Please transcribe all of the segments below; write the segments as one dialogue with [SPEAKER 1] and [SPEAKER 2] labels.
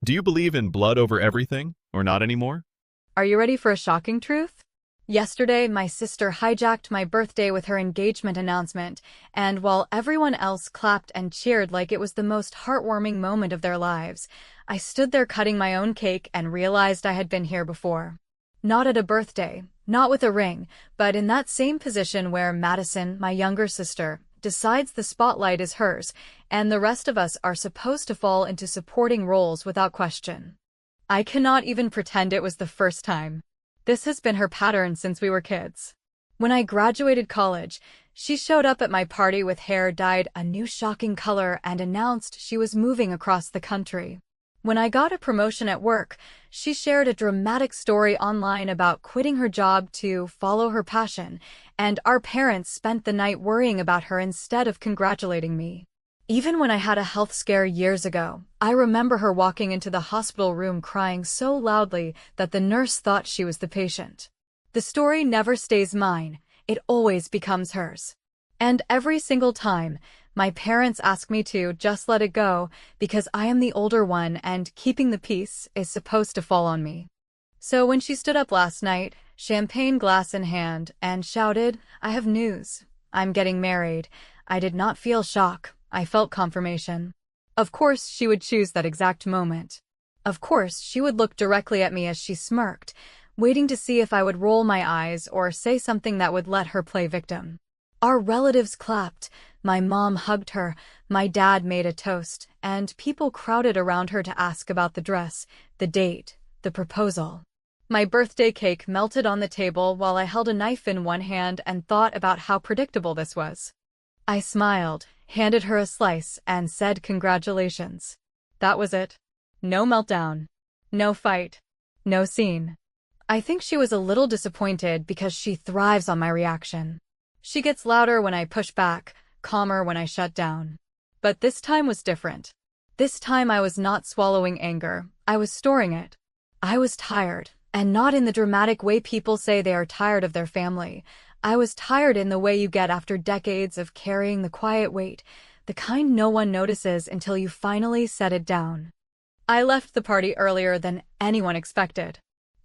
[SPEAKER 1] Do you believe in blood over everything, or not anymore?
[SPEAKER 2] Are you ready for a shocking truth? Yesterday, my sister hijacked my birthday with her engagement announcement, and while everyone else clapped and cheered like it was the most heartwarming moment of their lives, I stood there cutting my own cake and realized I had been here before. Not at a birthday, not with a ring, but in that same position where Madison, my younger sister, decides the spotlight is hers, and the rest of us are supposed to fall into supporting roles without question. I cannot even pretend it was the first time. This has been her pattern since we were kids. When I graduated college, she showed up at my party with hair dyed a new shocking color and announced she was moving across the country. When I got a promotion at work, she shared a dramatic story online about quitting her job to follow her passion, and our parents spent the night worrying about her instead of congratulating me. Even when I had a health scare years ago, I remember her walking into the hospital room crying so loudly that the nurse thought she was the patient. The story never stays mine, it always becomes hers. And every single time, my parents ask me to just let it go because I am the older one and keeping the peace is supposed to fall on me. So when she stood up last night, champagne glass in hand, and shouted, "I have news. I'm getting married," I did not feel shock. I felt confirmation. Of course, she would choose that exact moment. Of course, she would look directly at me as she smirked, waiting to see if I would roll my eyes or say something that would let her play victim. Our relatives clapped, my mom hugged her, my dad made a toast, and people crowded around her to ask about the dress, the date, the proposal. My birthday cake melted on the table while I held a knife in one hand and thought about how predictable this was. I smiled, handed her a slice, and said congratulations. That was it. No meltdown. No fight. No scene. I think she was a little disappointed because she thrives on my reaction. She gets louder when I push back, calmer when I shut down. But this time was different. This time I was not swallowing anger, I was storing it. I was tired, and not in the dramatic way people say they are tired of their family. I was tired in the way you get after decades of carrying the quiet weight, the kind no one notices until you finally set it down. I left the party earlier than anyone expected.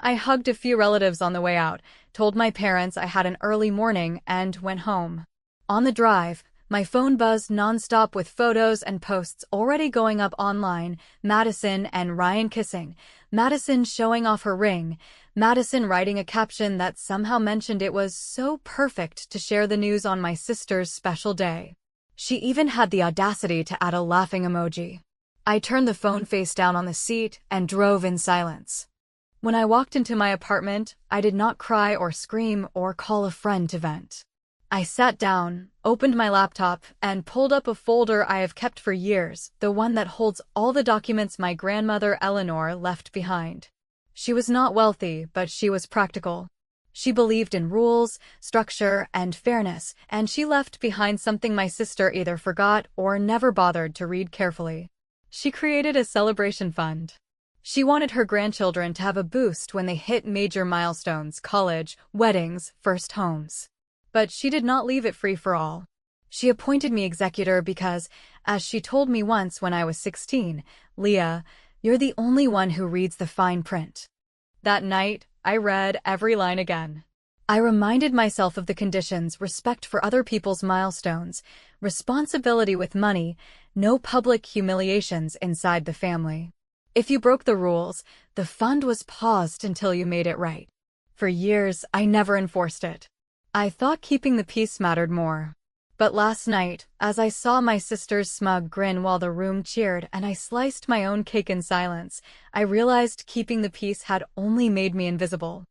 [SPEAKER 2] I hugged a few relatives on the way out, told my parents I had an early morning, and went home. On the drive, my phone buzzed nonstop with photos and posts already going up online, Madison and Ryan kissing, Madison showing off her ring, Madison writing a caption that somehow mentioned it was so perfect to share the news on my sister's special day. She even had the audacity to add a laughing emoji. I turned the phone face down on the seat and drove in silence. When I walked into my apartment, I did not cry or scream or call a friend to vent. I sat down, opened my laptop, and pulled up a folder I have kept for years, the one that holds all the documents my grandmother Eleanor left behind. She was not wealthy, but she was practical. She believed in rules, structure, and fairness, and she left behind something my sister either forgot or never bothered to read carefully. She created a celebration fund. She wanted her grandchildren to have a boost when they hit major milestones, college, weddings, first homes. But she did not leave it free for all. She appointed me executor because, as she told me once when I was 16, "Leah, you're the only one who reads the fine print." That night, I read every line again. I reminded myself of the conditions: respect for other people's milestones, responsibility with money, no public humiliations inside the family. If you broke the rules, the fund was paused until you made it right. For years, I never enforced it. I thought keeping the peace mattered more. But last night, as I saw my sister's smug grin while the room cheered and I sliced my own cake in silence, I realized keeping the peace had only made me invisible.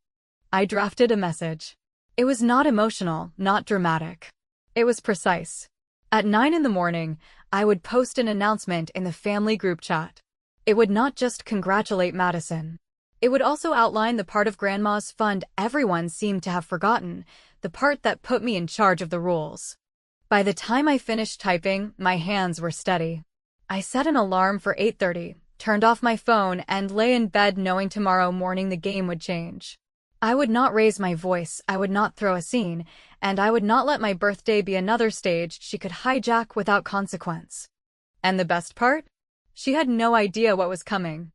[SPEAKER 2] I drafted a message. It was not emotional, not dramatic. It was precise. At 9 in the morning, I would post an announcement in the family group chat. It would not just congratulate Madison. It would also outline the part of Grandma's fund everyone seemed to have forgotten, the part that put me in charge of the rules. By the time I finished typing, my hands were steady. I set an alarm for 8:30, turned off my phone, and lay in bed knowing tomorrow morning the game would change. I would not raise my voice, I would not throw a scene, and I would not let my birthday be another stage she could hijack without consequence. And the best part? She had no idea what was coming.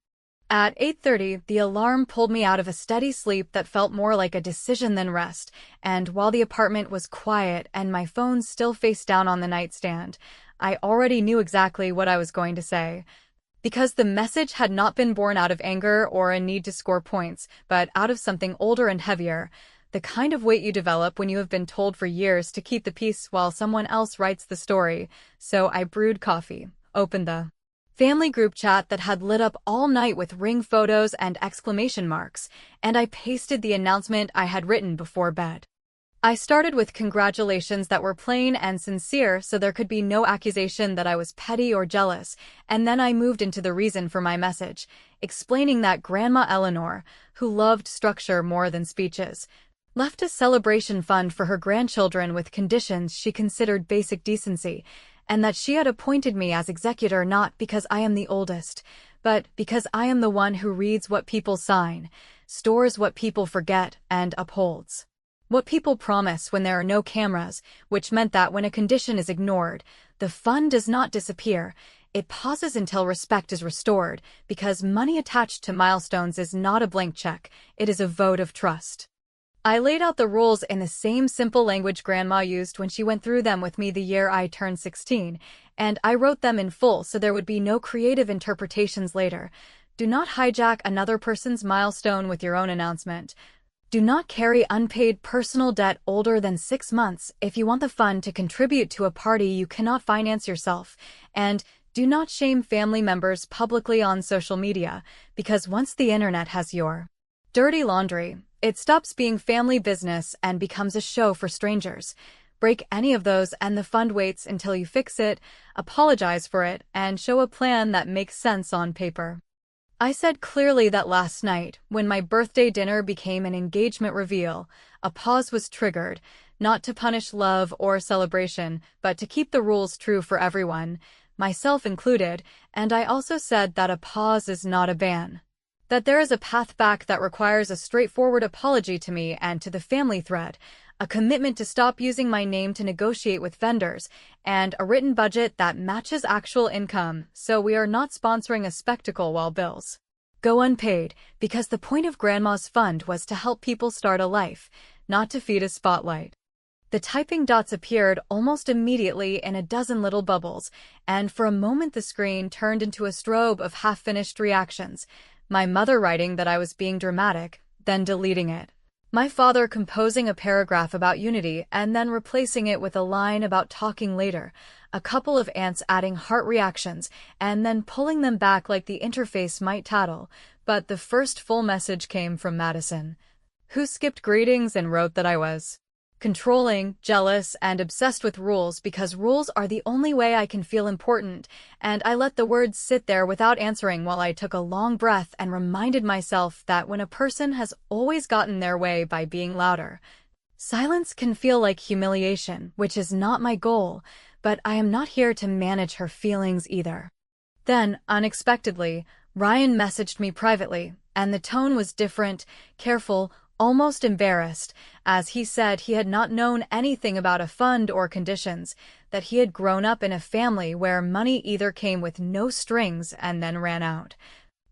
[SPEAKER 2] At 8:30, the alarm pulled me out of a steady sleep that felt more like a decision than rest, and while the apartment was quiet and my phone still faced down on the nightstand, I already knew exactly what I was going to say. Because the message had not been born out of anger or a need to score points, but out of something older and heavier, the kind of weight you develop when you have been told for years to keep the peace while someone else writes the story. So I brewed coffee, opened the family group chat that had lit up all night with ring photos and exclamation marks, and I pasted the announcement I had written before bed. I started with congratulations that were plain and sincere so there could be no accusation that I was petty or jealous, and then I moved into the reason for my message, explaining that Grandma Eleanor, who loved structure more than speeches, left a celebration fund for her grandchildren with conditions she considered basic decency, and that she had appointed me as executor not because I am the oldest, but because I am the one who reads what people sign, stores what people forget, and upholds what people promise when there are no cameras, which meant that when a condition is ignored, the fund does not disappear. It pauses until respect is restored, because money attached to milestones is not a blank check, it is a vote of trust. I laid out the rules in the same simple language Grandma used when she went through them with me the year I turned 16, and I wrote them in full so there would be no creative interpretations later. Do not hijack another person's milestone with your own announcement. Do not carry unpaid personal debt older than 6 months if you want the fund to contribute to a party you cannot finance yourself, and do not shame family members publicly on social media, because once the internet has your dirty laundry, it stops being family business and becomes a show for strangers. Break any of those and the fund waits until you fix it, apologize for it, and show a plan that makes sense on paper. I said clearly that last night, when my birthday dinner became an engagement reveal, a pause was triggered, not to punish love or celebration, but to keep the rules true for everyone, myself included, and I also said that a pause is not a ban. That there is a path back that requires a straightforward apology to me and to the family thread, a commitment to stop using my name to negotiate with vendors, and a written budget that matches actual income, so we are not sponsoring a spectacle while bills go unpaid, because the point of Grandma's fund was to help people start a life, not to feed a spotlight. The typing dots appeared almost immediately in a dozen little bubbles, and for a moment the screen turned into a strobe of half-finished reactions. My mother writing that I was being dramatic, then deleting it. My father composing a paragraph about unity and then replacing it with a line about talking later. A couple of aunts adding heart reactions and then pulling them back like the interface might tattle. But the first full message came from Madison, who skipped greetings and wrote that I was controlling, jealous, and obsessed with rules because rules are the only way I can feel important, and I let the words sit there without answering while I took a long breath and reminded myself that when a person has always gotten their way by being louder, silence can feel like humiliation, which is not my goal, but I am not here to manage her feelings either. Then, unexpectedly, Ryan messaged me privately, and the tone was different, careful, almost embarrassed, as he said he had not known anything about a fund or conditions, that he had grown up in a family where money either came with no strings and then ran out,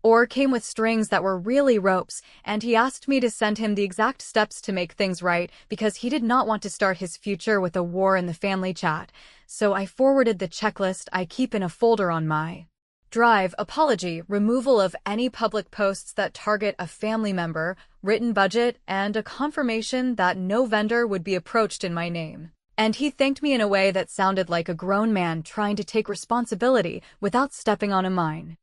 [SPEAKER 2] or came with strings that were really ropes, and he asked me to send him the exact steps to make things right because he did not want to start his future with a war in the family chat. So I forwarded the checklist I keep in a folder on my drive: apology, removal of any public posts that target a family member, written budget, and a confirmation that no vendor would be approached in my name. And he thanked me in a way that sounded like a grown man trying to take responsibility without stepping on a mine.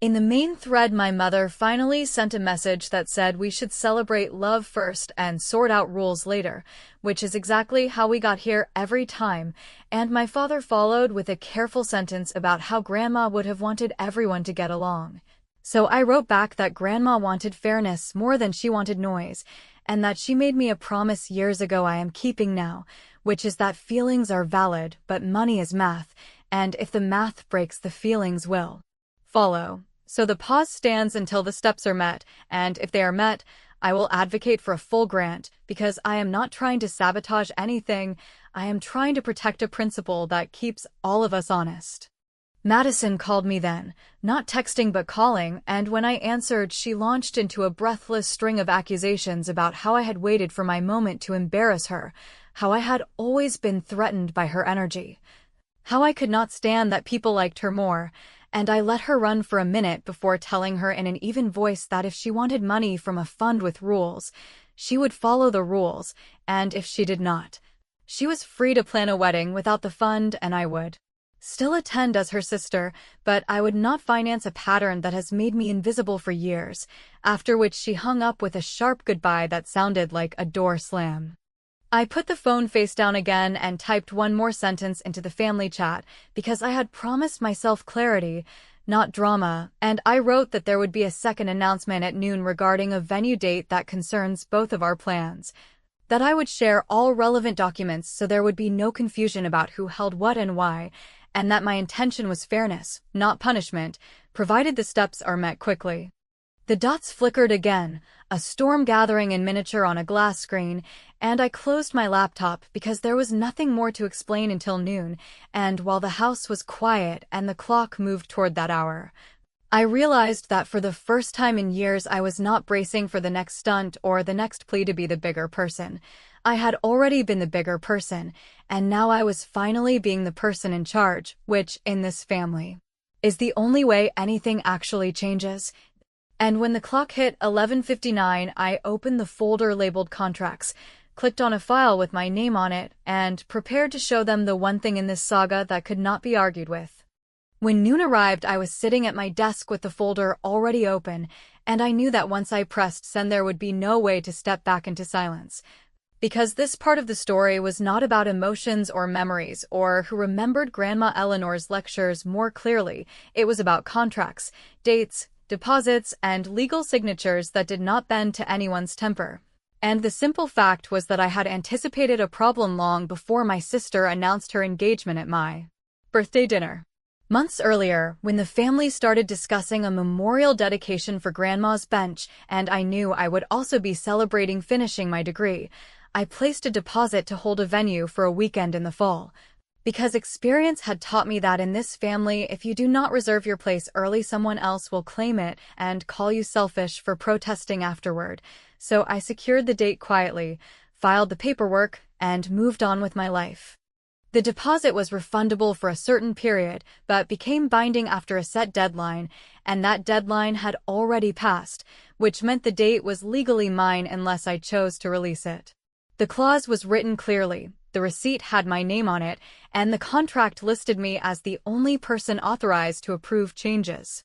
[SPEAKER 2] In the main thread, my mother finally sent a message that said we should celebrate love first and sort out rules later, which is exactly how we got here every time, and my father followed with a careful sentence about how Grandma would have wanted everyone to get along. So I wrote back that Grandma wanted fairness more than she wanted noise, and that she made me a promise years ago I am keeping now, which is that feelings are valid, but money is math, and if the math breaks, the feelings will follow. So the pause stands until the steps are met, and if they are met, I will advocate for a full grant, because I am not trying to sabotage anything, I am trying to protect a principle that keeps all of us honest. Madison called me then, not texting but calling, and when I answered, she launched into a breathless string of accusations about how I had waited for my moment to embarrass her, how I had always been threatened by her energy, how I could not stand that people liked her more, and I let her run for a minute before telling her in an even voice that if she wanted money from a fund with rules, she would follow the rules, and if she did not, she was free to plan a wedding without the fund and I would still attend as her sister, but I would not finance a pattern that has made me invisible for years, after which she hung up with a sharp goodbye that sounded like a door slam. I put the phone face down again and typed one more sentence into the family chat because I had promised myself clarity, not drama, and I wrote that there would be a second announcement at noon regarding a venue date that concerns both of our plans, that I would share all relevant documents so there would be no confusion about who held what and why, and that my intention was fairness, not punishment, provided the steps are met quickly. The dots flickered again, a storm gathering in miniature on a glass screen, and I closed my laptop because there was nothing more to explain until noon, and while the house was quiet and the clock moved toward that hour, I realized that for the first time in years I was not bracing for the next stunt or the next plea to be the bigger person. I had already been the bigger person, and now I was finally being the person in charge, which, in this family, is the only way anything actually changes. And when the clock hit 11:59, I opened the folder labeled contracts, clicked on a file with my name on it, and prepared to show them the one thing in this saga that could not be argued with. When noon arrived, I was sitting at my desk with the folder already open, and I knew that once I pressed send there would be no way to step back into silence. Because this part of the story was not about emotions or memories or who remembered Grandma Eleanor's lectures more clearly. It was about contracts, dates, deposits, and legal signatures that did not bend to anyone's temper. And the simple fact was that I had anticipated a problem long before my sister announced her engagement at my birthday dinner. Months earlier, when the family started discussing a memorial dedication for Grandma's bench, and I knew I would also be celebrating finishing my degree, I placed a deposit to hold a venue for a weekend in the fall. Because experience had taught me that in this family, if you do not reserve your place early, someone else will claim it and call you selfish for protesting afterward. So I secured the date quietly, filed the paperwork, and moved on with my life. The deposit was refundable for a certain period, but became binding after a set deadline, and that deadline had already passed, which meant the date was legally mine unless I chose to release it. The clause was written clearly, the receipt had my name on it, and the contract listed me as the only person authorized to approve changes.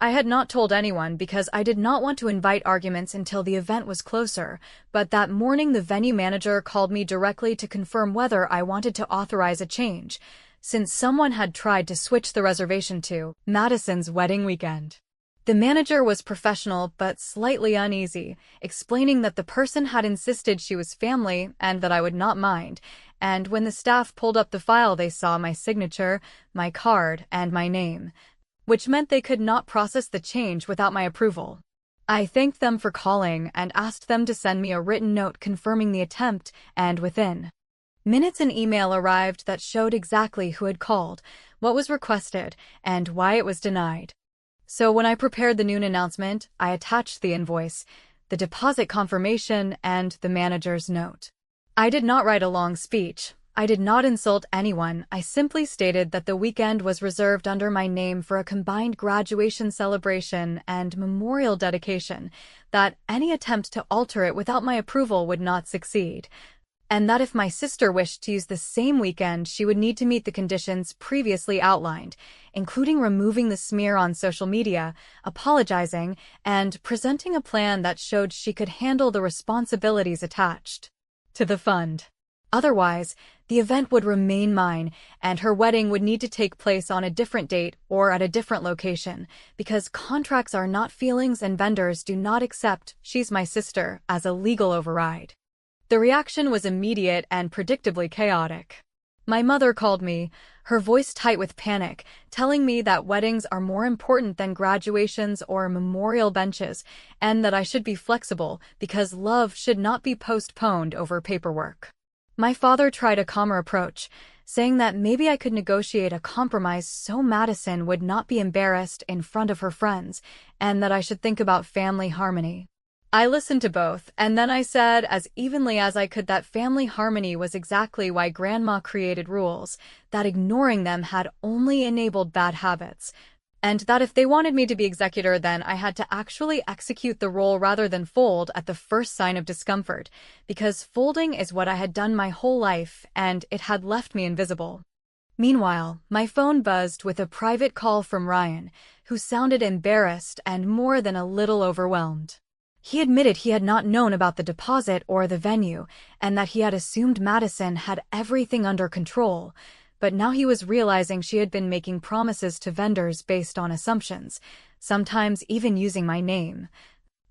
[SPEAKER 2] I had not told anyone because I did not want to invite arguments until the event was closer, but that morning the venue manager called me directly to confirm whether I wanted to authorize a change, since someone had tried to switch the reservation to Madison's wedding weekend. The manager was professional but slightly uneasy, explaining that the person had insisted she was family and that I would not mind, and when the staff pulled up the file they saw my signature, my card, and my name, which meant they could not process the change without my approval. I thanked them for calling and asked them to send me a written note confirming the attempt, and within minutes an email arrived that showed exactly who had called, what was requested, and why it was denied. So when I prepared the noon announcement, I attached the invoice, the deposit confirmation, and the manager's note. I did not write a long speech. I did not insult anyone. I simply stated that the weekend was reserved under my name for a combined graduation celebration and memorial dedication, that any attempt to alter it without my approval would not succeed, and that if my sister wished to use the same weekend, she would need to meet the conditions previously outlined, including removing the smear on social media, apologizing, and presenting a plan that showed she could handle the responsibilities attached to the fund. Otherwise, the event would remain mine, and her wedding would need to take place on a different date or at a different location, because contracts are not feelings and vendors do not accept "she's my sister" as a legal override. The reaction was immediate and predictably chaotic. My mother called me, her voice tight with panic, telling me that weddings are more important than graduations or memorial benches, and that I should be flexible because love should not be postponed over paperwork. My father tried a calmer approach, saying that maybe I could negotiate a compromise so Madison would not be embarrassed in front of her friends, and that I should think about family harmony. I listened to both, and then I said as evenly as I could that family harmony was exactly why Grandma created rules, that ignoring them had only enabled bad habits, and that if they wanted me to be executor, then I had to actually execute the role rather than fold at the first sign of discomfort, because folding is what I had done my whole life, and it had left me invisible. Meanwhile, my phone buzzed with a private call from Ryan, who sounded embarrassed and more than a little overwhelmed. He admitted he had not known about the deposit or the venue, and that he had assumed Madison had everything under control, but now he was realizing she had been making promises to vendors based on assumptions, sometimes even using my name.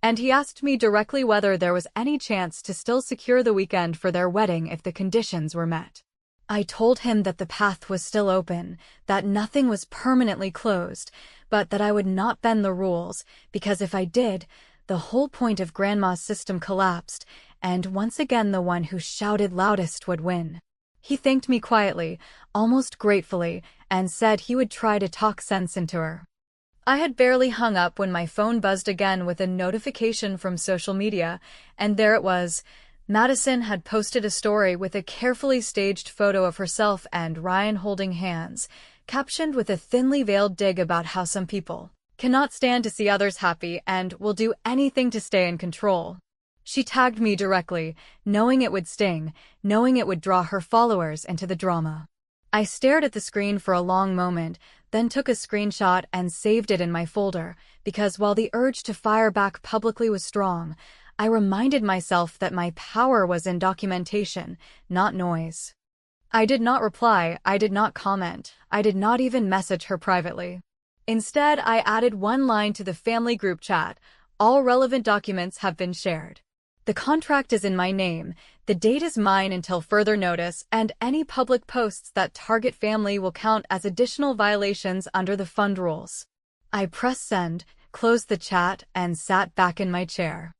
[SPEAKER 2] And he asked me directly whether there was any chance to still secure the weekend for their wedding if the conditions were met. I told him that the path was still open, that nothing was permanently closed, but that I would not bend the rules, because if I did, the whole point of Grandma's system collapsed, and once again the one who shouted loudest would win. He thanked me quietly, almost gratefully, and said he would try to talk sense into her. I had barely hung up when my phone buzzed again with a notification from social media, and there it was. Madison had posted a story with a carefully staged photo of herself and Ryan holding hands, captioned with a thinly veiled dig about how some people cannot stand to see others happy and will do anything to stay in control. She tagged me directly, knowing it would sting, knowing it would draw her followers into the drama. I stared at the screen for a long moment, then took a screenshot and saved it in my folder, because while the urge to fire back publicly was strong, I reminded myself that my power was in documentation, not noise. I did not reply, I did not comment, I did not even message her privately. Instead, I added one line to the family group chat: all relevant documents have been shared. The contract is in my name, the date is mine until further notice, and any public posts that target family will count as additional violations under the fund rules. I pressed send, closed the chat, and sat back in my chair.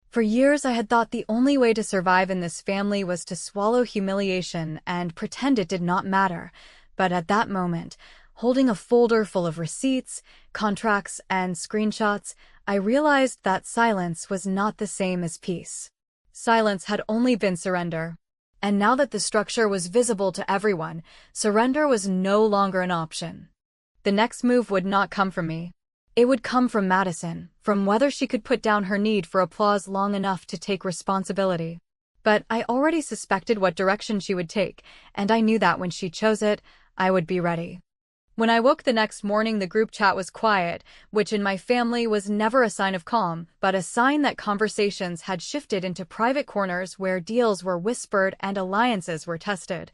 [SPEAKER 2] For years I had thought the only way to survive in this family was to swallow humiliation and pretend it did not matter, but at that moment, holding a folder full of receipts, contracts, and screenshots, I realized that silence was not the same as peace. Silence had only been surrender. And now that the structure was visible to everyone, surrender was no longer an option. The next move would not come from me. It would come from Madison, from whether she could put down her need for applause long enough to take responsibility. But I already suspected what direction she would take, and I knew that when she chose it, I would be ready. When I woke the next morning, the group chat was quiet, which in my family was never a sign of calm, but a sign that conversations had shifted into private corners where deals were whispered and alliances were tested.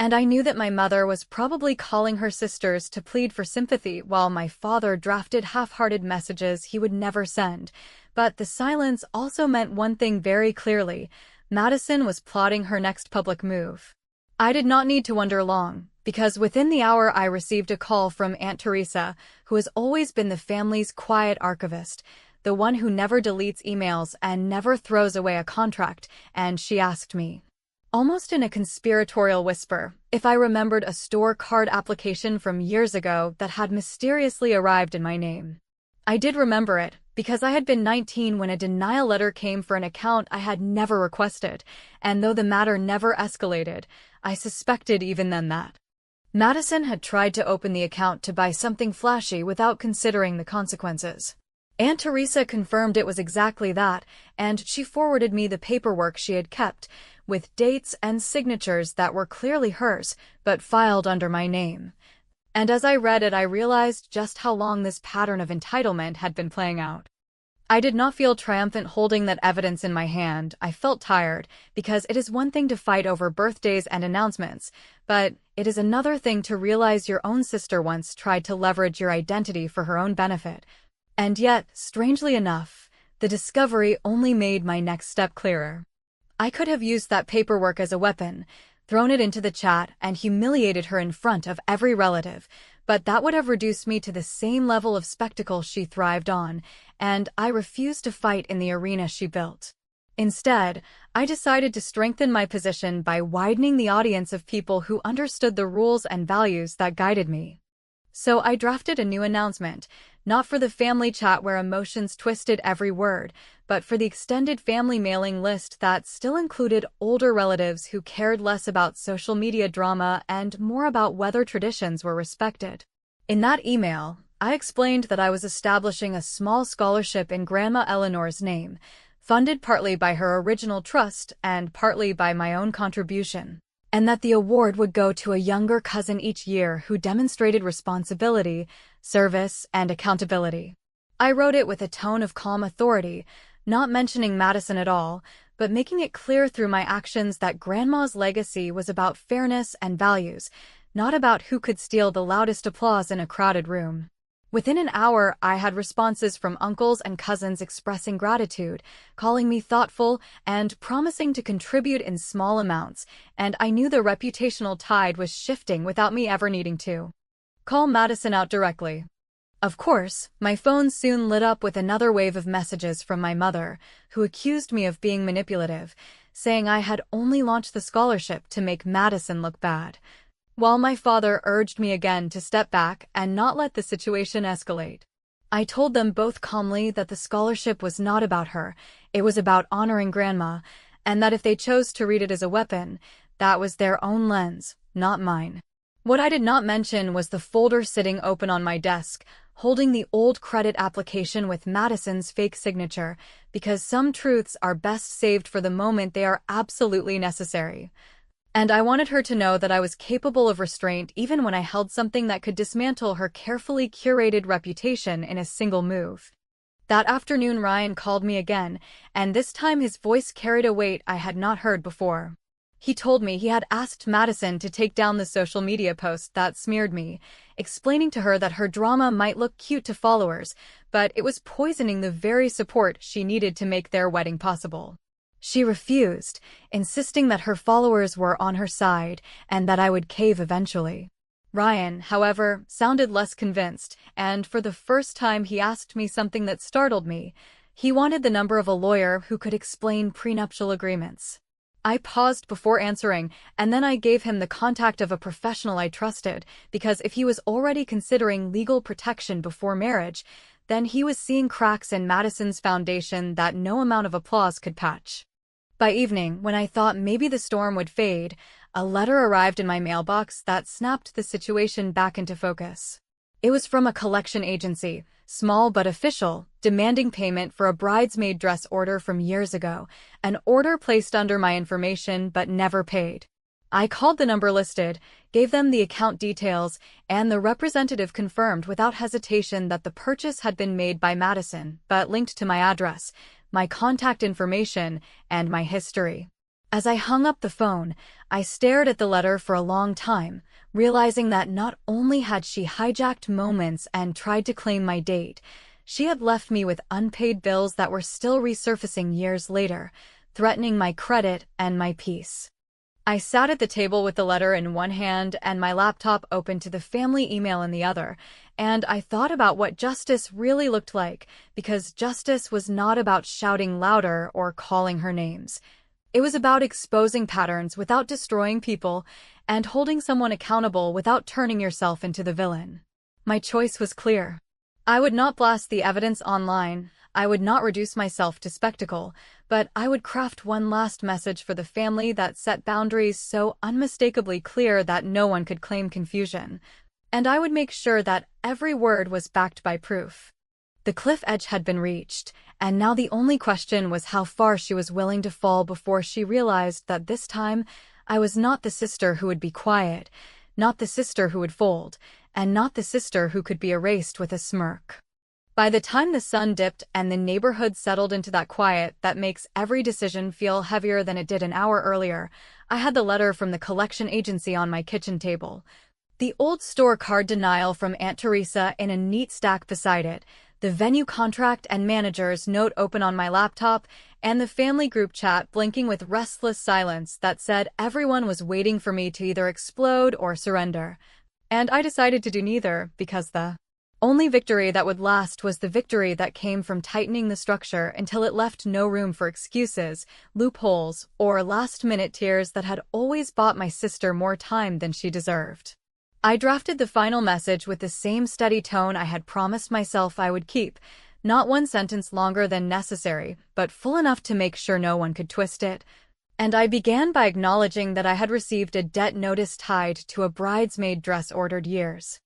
[SPEAKER 2] And I knew that my mother was probably calling her sisters to plead for sympathy while my father drafted half-hearted messages he would never send. But the silence also meant one thing very clearly: Madison was plotting her next public move. I did not need to wonder long, because within the hour I received a call from Aunt Teresa, who has always been the family's quiet archivist, the one who never deletes emails and never throws away a contract, and she asked me, almost in a conspiratorial whisper, if I remembered a store card application from years ago that had mysteriously arrived in my name. I did remember it, because I had been 19 when a denial letter came for an account I had never requested, and though the matter never escalated, I suspected even then that Madison had tried to open the account to buy something flashy without considering the consequences. Aunt Teresa confirmed it was exactly that, and she forwarded me the paperwork she had kept, with dates and signatures that were clearly hers, but filed under my name. And as I read it, I realized just how long this pattern of entitlement had been playing out. I did not feel triumphant holding that evidence in my hand. I felt tired, because it is one thing to fight over birthdays and announcements, but it is another thing to realize your own sister once tried to leverage your identity for her own benefit. And yet, strangely enough, the discovery only made my next step clearer. I could have used that paperwork as a weapon, thrown it into the chat, and humiliated her in front of every relative, but that would have reduced me to the same level of spectacle she thrived on, and I refused to fight in the arena she built. Instead, I decided to strengthen my position by widening the audience of people who understood the rules and values that guided me. So I drafted a new announcement, not for the family chat where emotions twisted every word, but for the extended family mailing list that still included older relatives who cared less about social media drama and more about whether traditions were respected. In that email, I explained that I was establishing a small scholarship in Grandma Eleanor's name, funded partly by her original trust and partly by my own contribution, and that the award would go to a younger cousin each year who demonstrated responsibility, service, and accountability. I wrote it with a tone of calm authority, not mentioning Madison at all, but making it clear through my actions that Grandma's legacy was about fairness and values, not about who could steal the loudest applause in a crowded room. Within an hour, I had responses from uncles and cousins expressing gratitude, calling me thoughtful, and promising to contribute in small amounts, and I knew the reputational tide was shifting without me ever needing to call Madison out directly. Of course, my phone soon lit up with another wave of messages from my mother, who accused me of being manipulative, saying I had only launched the scholarship to make Madison look bad, while my father urged me again to step back and not let the situation escalate. I told them both calmly that the scholarship was not about her, it was about honoring Grandma, and that if they chose to read it as a weapon, that was their own lens, not mine. What I did not mention was the folder sitting open on my desk, holding the old credit application with Madison's fake signature, because some truths are best saved for the moment they are absolutely necessary. And I wanted her to know that I was capable of restraint even when I held something that could dismantle her carefully curated reputation in a single move. That afternoon Ryan called me again, and this time his voice carried a weight I had not heard before. He told me he had asked Madison to take down the social media post that smeared me, explaining to her that her drama might look cute to followers, but it was poisoning the very support she needed to make their wedding possible. She refused, insisting that her followers were on her side and that I would cave eventually. Ryan, however, sounded less convinced, and for the first time he asked me something that startled me. He wanted the number of a lawyer who could explain prenuptial agreements. I paused before answering, and then I gave him the contact of a professional I trusted, because if he was already considering legal protection before marriage, then he was seeing cracks in Madison's foundation that no amount of applause could patch. By evening, when I thought maybe the storm would fade, a letter arrived in my mailbox that snapped the situation back into focus. It was from a collection agency, small but official, demanding payment for a bridesmaid dress order from years ago, an order placed under my information but never paid. I called the number listed, gave them the account details, and the representative confirmed without hesitation that the purchase had been made by Madison, but linked to my address, my contact information, and my history. As I hung up the phone, I stared at the letter for a long time, realizing that not only had she hijacked moments and tried to claim my date, she had left me with unpaid bills that were still resurfacing years later, threatening my credit and my peace. I sat at the table with the letter in one hand and my laptop open to the family email in the other, and I thought about what justice really looked like, because justice was not about shouting louder or calling her names. It was about exposing patterns without destroying people, and holding someone accountable without turning yourself into the villain. My choice was clear. I would not blast the evidence online, I would not reduce myself to spectacle, but I would craft one last message for the family that set boundaries so unmistakably clear that no one could claim confusion. And I would make sure that every word was backed by proof. The cliff edge had been reached, and now the only question was how far she was willing to fall before she realized that this time I was not the sister who would be quiet, not the sister who would fold, and not the sister who could be erased with a smirk. By the time the sun dipped and the neighborhood settled into that quiet that makes every decision feel heavier than it did an hour earlier, I had the letter from the collection agency on my kitchen table. The old store card denial from Aunt Teresa in a neat stack beside it, the venue contract and manager's note open on my laptop, and the family group chat blinking with restless silence that said everyone was waiting for me to either explode or surrender. And I decided to do neither, because the Only victory that would last was the victory that came from tightening the structure until it left no room for excuses, loopholes, or last-minute tears that had always bought my sister more time than she deserved. I drafted the final message with the same steady tone I had promised myself I would keep, not one sentence longer than necessary, but full enough to make sure no one could twist it. And I began by acknowledging that I had received a debt notice tied to a bridesmaid dress ordered years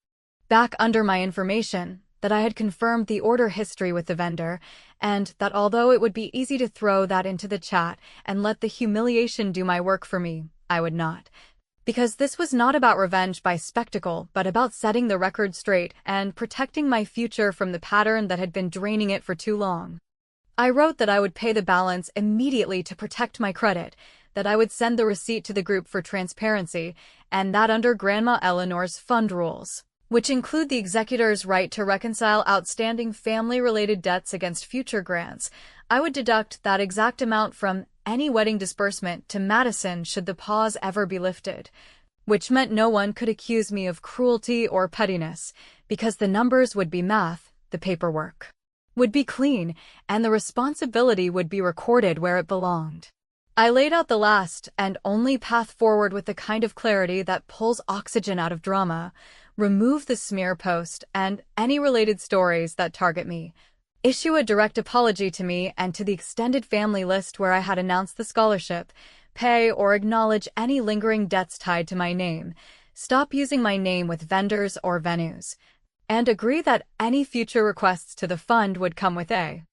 [SPEAKER 2] back under my information, that I had confirmed the order history with the vendor, and that although it would be easy to throw that into the chat and let the humiliation do my work for me, I would not. Because this was not about revenge by spectacle, but about setting the record straight and protecting my future from the pattern that had been draining it for too long. I wrote that I would pay the balance immediately to protect my credit, that I would send the receipt to the group for transparency, and that under Grandma Eleanor's fund rules, which include the executor's right to reconcile outstanding family-related debts against future grants, I would deduct that exact amount from any wedding disbursement to Madison should the pause ever be lifted, which meant no one could accuse me of cruelty or pettiness, because the numbers would be math, the paperwork would be clean, and the responsibility would be recorded where it belonged. I laid out the last and only path forward with the kind of clarity that pulls oxygen out of drama. Remove the smear post and any related stories that target me. Issue a direct apology to me and to the extended family list where I had announced the scholarship. Pay or acknowledge any lingering debts tied to my name. Stop using my name with vendors or venues. And agree that any future requests to the fund would come with a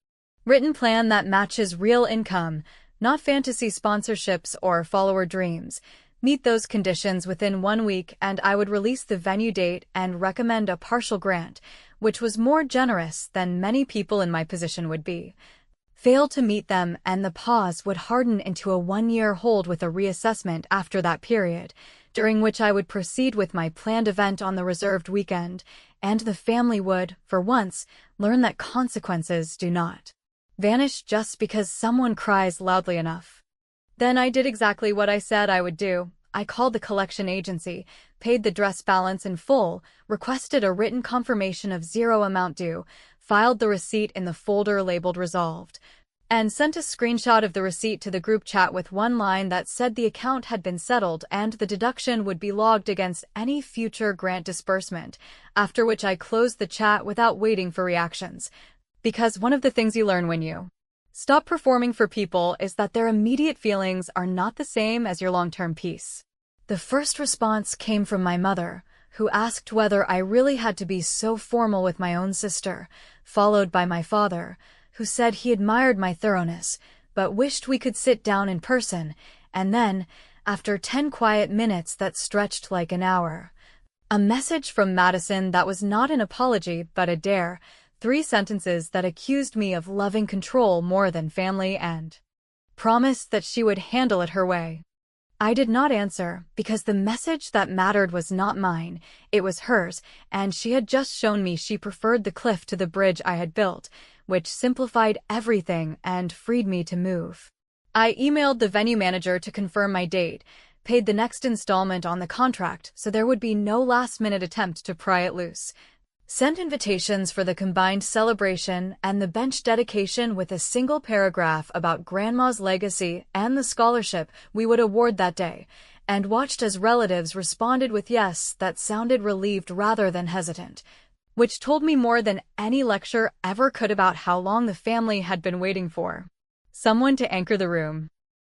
[SPEAKER 2] written plan that matches real income, not fantasy sponsorships or follower dreams. Meet those conditions within 1 week and I would release the venue date and recommend a partial grant, which was more generous than many people in my position would be. Fail to meet them and the pause would harden into a 1-year hold with a reassessment after that period, during which I would proceed with my planned event on the reserved weekend, and the family would, for once, learn that consequences do not vanish just because someone cries loudly enough. Then I did exactly what I said I would do. I called the collection agency, paid the dress balance in full, requested a written confirmation of zero amount due, filed the receipt in the folder labeled resolved, and sent a screenshot of the receipt to the group chat with one line that said the account had been settled and the deduction would be logged against any future grant disbursement, after which I closed the chat without waiting for reactions. Because one of the things you learn when you stop performing for people is that their immediate feelings are not the same as your long-term peace. The first response came from my mother, who asked whether I really had to be so formal with my own sister, followed by my father, who said he admired my thoroughness, but wished we could sit down in person, and then, after 10 quiet minutes that stretched like an hour, a message from Madison that was not an apology but a dare, 3 sentences that accused me of loving control more than family and promised that she would handle it her way. I did not answer, because the message that mattered was not mine, it was hers, and she had just shown me she preferred the cliff to the bridge I had built, which simplified everything and freed me to move. I emailed the venue manager to confirm my date, paid the next installment on the contract so there would be no last-minute attempt to pry it loose, sent invitations for the combined celebration and the bench dedication with a single paragraph about Grandma's legacy and the scholarship we would award that day, and watched as relatives responded with yes that sounded relieved rather than hesitant, which told me more than any lecture ever could about how long the family had been waiting for someone to anchor the room.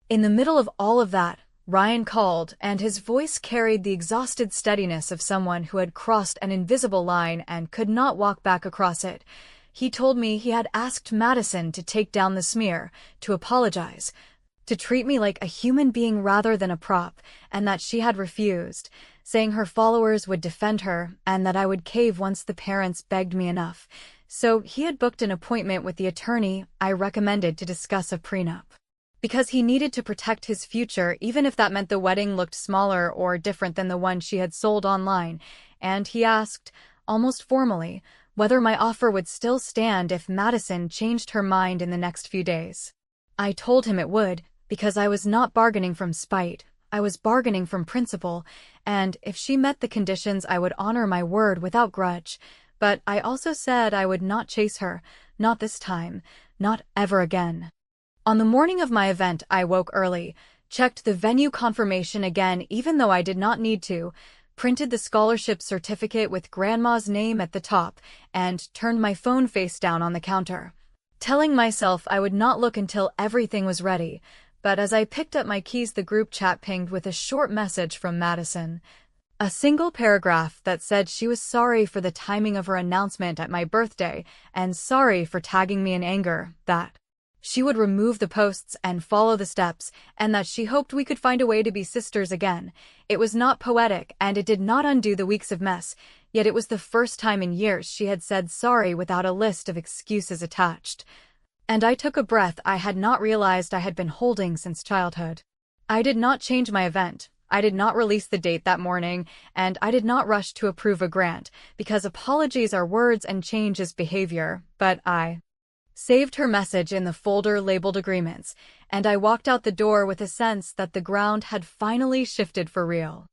[SPEAKER 2] In the middle of all of that, Ryan called, and his voice carried the exhausted steadiness of someone who had crossed an invisible line and could not walk back across it. He told me he had asked Madison to take down the smear, to apologize, to treat me like a human being rather than a prop, and that she had refused, saying her followers would defend her and that I would cave once the parents begged me enough. So he had booked an appointment with the attorney I recommended to discuss a prenup, because he needed to protect his future even if that meant the wedding looked smaller or different than the one she had sold online, and he asked, almost formally, whether my offer would still stand if Madison changed her mind in the next few days. I told him it would, because I was not bargaining from spite, I was bargaining from principle, and if she met the conditions I would honor my word without grudge, but I also said I would not chase her, not this time, not ever again. On the morning of my event, I woke early, checked the venue confirmation again even though I did not need to, printed the scholarship certificate with Grandma's name at the top, and turned my phone face down on the counter, telling myself I would not look until everything was ready. But as I picked up my keys, the group chat pinged with a short message from Madison. A single paragraph that said she was sorry for the timing of her announcement at my birthday and sorry for tagging me in anger, that she would remove the posts and follow the steps, and that she hoped we could find a way to be sisters again. It was not poetic, and it did not undo the weeks of mess, yet it was the first time in years she had said sorry without a list of excuses attached. And I took a breath I had not realized I had been holding since childhood. I did not change my event. I did not release the date that morning, and I did not rush to approve a grant, because apologies are words and change is behavior, but I saved her message in the folder labeled agreements, and I walked out the door with a sense that the ground had finally shifted for real.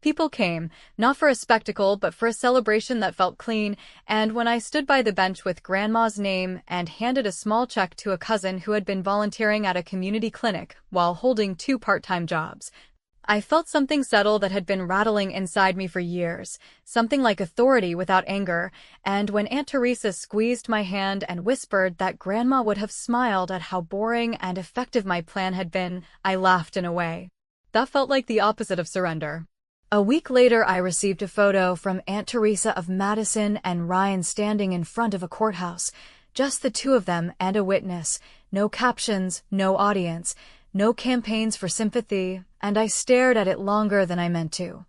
[SPEAKER 2] People came, not for a spectacle but for a celebration that felt clean, and when I stood by the bench with Grandma's name and handed a small check to a cousin who had been volunteering at a community clinic while holding 2 part-time jobs, I felt something settle that had been rattling inside me for years, something like authority without anger, and when Aunt Teresa squeezed my hand and whispered that Grandma would have smiled at how boring and effective my plan had been, I laughed in a way that felt like the opposite of surrender. A week later, I received a photo from Aunt Teresa of Madison and Ryan standing in front of a courthouse, just the 2 of them and a witness, no captions, no audience, no campaigns for sympathy, and I stared at it longer than I meant to.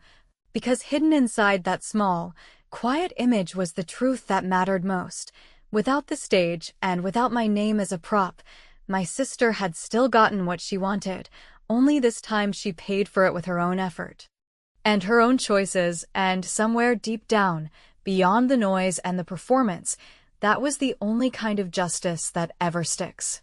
[SPEAKER 2] Because hidden inside that small, quiet image was the truth that mattered most. Without the stage, and without my name as a prop, my sister had still gotten what she wanted, only this time she paid for it with her own effort and her own choices, and somewhere deep down, beyond the noise and the performance, that was the only kind of justice that ever sticks.